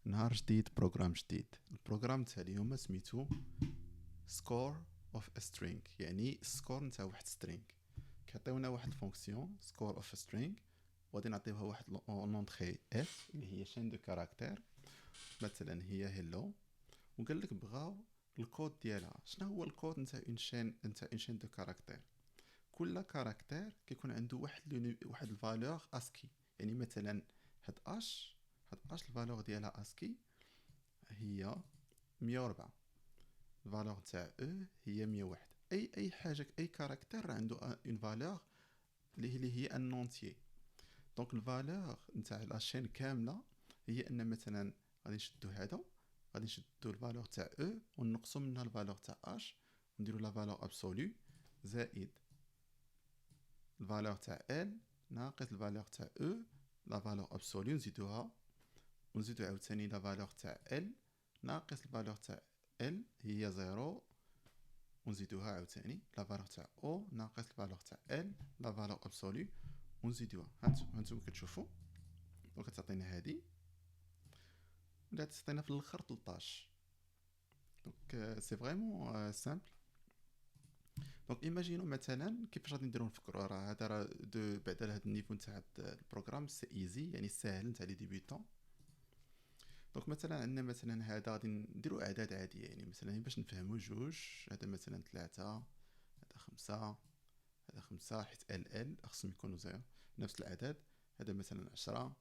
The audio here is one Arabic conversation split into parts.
نهار جديد، بروغرام جديد. البروغرام تاع اليوم سميتو score of a string، يعني السكور نتاع واحد string. كيعطيونا واحد الفونكسيون score of a string، وغادي نعطيوها واحد لونطري اس اللي هي شين دو كاركتير، مثلا هي هيلو. وقال لك بغاو الكود ديالها. شنو هو الكود نتاع اون شين دو كاركتير؟ كل كاركتير كيكون عنده واحد الفالور اسكي. يعني مثلا هاد اش الفالور ديالها اسكي هي 104، الفالور تاع او هي 101. اي حاجه، اي كاركتير عنده اون فالور اللي هي ان نونتيي. دونك الفالور نتاع لاشين كامله هي ان مثلا غادي نشدو هذا، غادي نشدو الفالور تاع او ونقصو منها الفالور تاع اش ونديرو لا فالور ابسولو زائد الفالور تاع ال ناقص الفالور تاع او لا فالور ابسولو نزيدوها، ونزيدو عاوتاني لا فالور تاع ال ناقص الفالور تاع ال هي زيرو، ونزيدوها عاوتاني لا فالور تاع او ناقص الفالور تاع ال لا فالور ابسولو ونزيدوها. هانتوما كتشوفوا دونك تعطينا هادي ولا تعطينا في الاخر 13. دونك سي فريمون سامبل. دونك ايماجينو مثلا كيفاش غادي نديرو نفكروا. راه هذا راه بعد هذا النيفو نتاع البروغرام سي ايزي، يعني ساهل نتاع لي ديبيوتون. دونك مثلا عندنا مثلا هذا غادي نديرو اعداد عاديه، يعني مثلا باش نفهموا جوج، هذا مثلا 3، هذا 5، هذا 5 حيت ال خصهم يكونوا زيرو نفس الاعداد. هذا مثلا 10.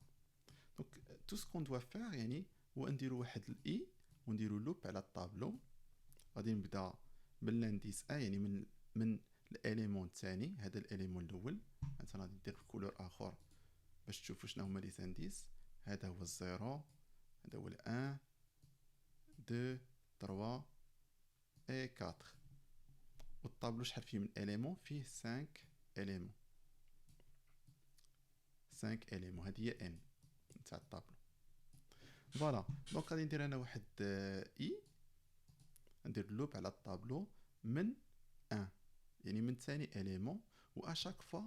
دونك تو سكون دوا فير يعني هو نديرو واحد الاي ونديرو لوب على الطابلو. غادي نبدا من لانديس ا، يعني من الاليمون الثاني، هذا الاليمون الاول. مثلا غادي ندير كولور اخر باش تشوفوا شنو هما لي زانديس. هذا هو الزيرو، هذا هو الان، 2 3 اي 4. والطابلو شحال فيه من اليمون؟ فيه 5 اليمون. 5 اليمون هذه هي ان نتاع الطابلو. فوالا دونك غادي ندير انا واحد اي، ندير لوب على الطابلو من 1، يعني من ثاني اليمون. و اشاك فوا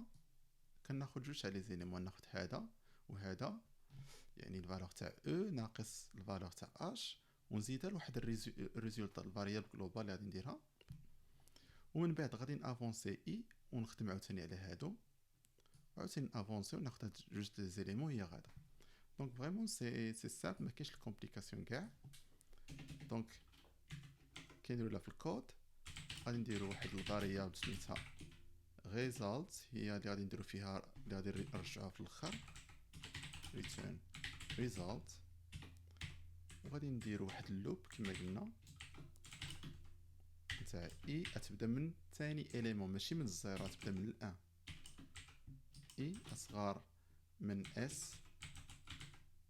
كناخذ جوج تاع لي زيليمون، ناخذ هذا وهذا، يعني الفالور تاع او ناقص الفالور تاع اش، ونزيدها لواحد الريزولتا الفاريابل جلوبال اللي غادي نديرها. ومن بعد غادي نافونسي اي ونخدم عاوتاني على هادو، عاوتاني نافونسي وناخذ هاد جوج لي زيليمون هي غادا. دونك فريمون سي سامبل، ما كاينش الكومبليكاسيون كاع. دونك كنديرو لها في الكود، غادي نديرو واحد الفاريابل سميتها ريزالت، هي اللي غادي نديرو فيها، اللي غادي نرجعوها في الاخر return result. وغادي نديرو واحد اللوب كما قلنا نتاع اي تبدا من ثاني اليمون، ماشي من الزيرو، تبدا من الان. اي اصغر من اس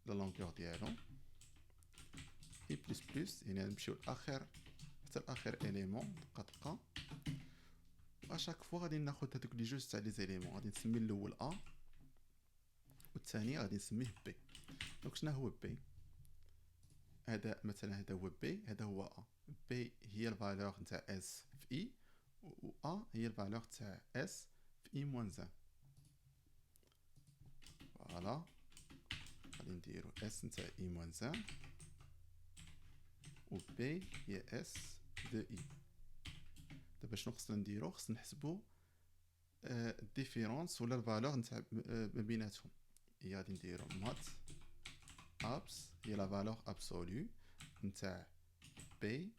لا لونغور ديالو، اي بلس بلس، يعني نمشيو لاخر حتى لاخر اليمون دقه دقه. واشاك فوا غادي ناخذ هذوك لي جوج تاع لي زيليمون، غادي نسمي الاول ا والثاني غادي نسميه بي. دونك شنو هو بي؟ هذا مثلا هذا هو بي، هذا هو ا. بي هي الفالور نتاع اس في اي، و ا هي الفالور تاع اس في اي موان زان. فوالا غادي نديرو اس نتاع اي موان زان، و بي هي اس دو اي. دابا شنو خصنا نديرو؟ خصنا نحسبو الديفيرونس ولا الفالور نتاع ما بيناتهم. هي غادي نديرو مات ابس هي لا فالور ابسولو نتاع بي.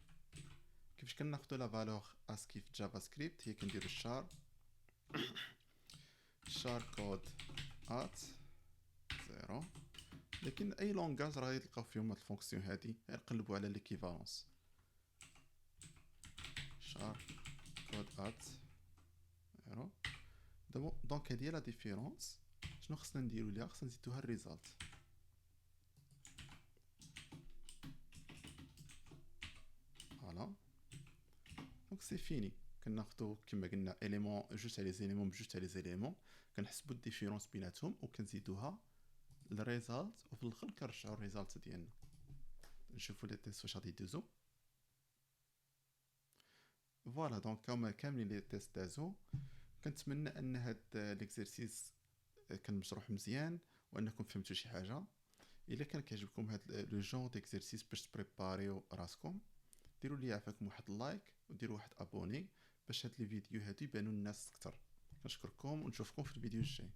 كيفاش كناخدو لا فالور اسكي في جافا سكريبت؟ هي كنديرو شار كود ات 0. لكن اي لونغاج راه يلقاو فيهم هاد الفونكسيون هادي، نقلبوا على ليكيفالونس شار كود ات 0. دونك هادي هي لا ديفيرونس. شنو خصنا نديرو ليها؟ خصنا نزيدوها الريزالت. فوالا دونك سي فيني. كناخدو كما قلنا اليمون جوج تاع لي زيليمون بجوج تاع لي زيليمون، كنحسبوا الديفيرونس بيناتهم وكنزيدوها الريزالت، وفي الاخر كنرجعوا الريزالت ديالنا. نشوفوا لي تيست واش غادي يدوزو. فوالا دونك هما كاملين لي تيست دازو. كنتمنى ان هاد ليكزرسيس كان مشروح مزيان وانكم فهمتوا شي حاجه. الا كان كيعجبكم هاد لو جون ديكزرسيس باش تبريباريو راسكم، ديروا لي عفاكم واحد اللايك وديروا واحد ابوني باش هاد لي فيديو هادو يبانوا للناس اكثر. كنشكركم ونشوفكم في الفيديو الجاي.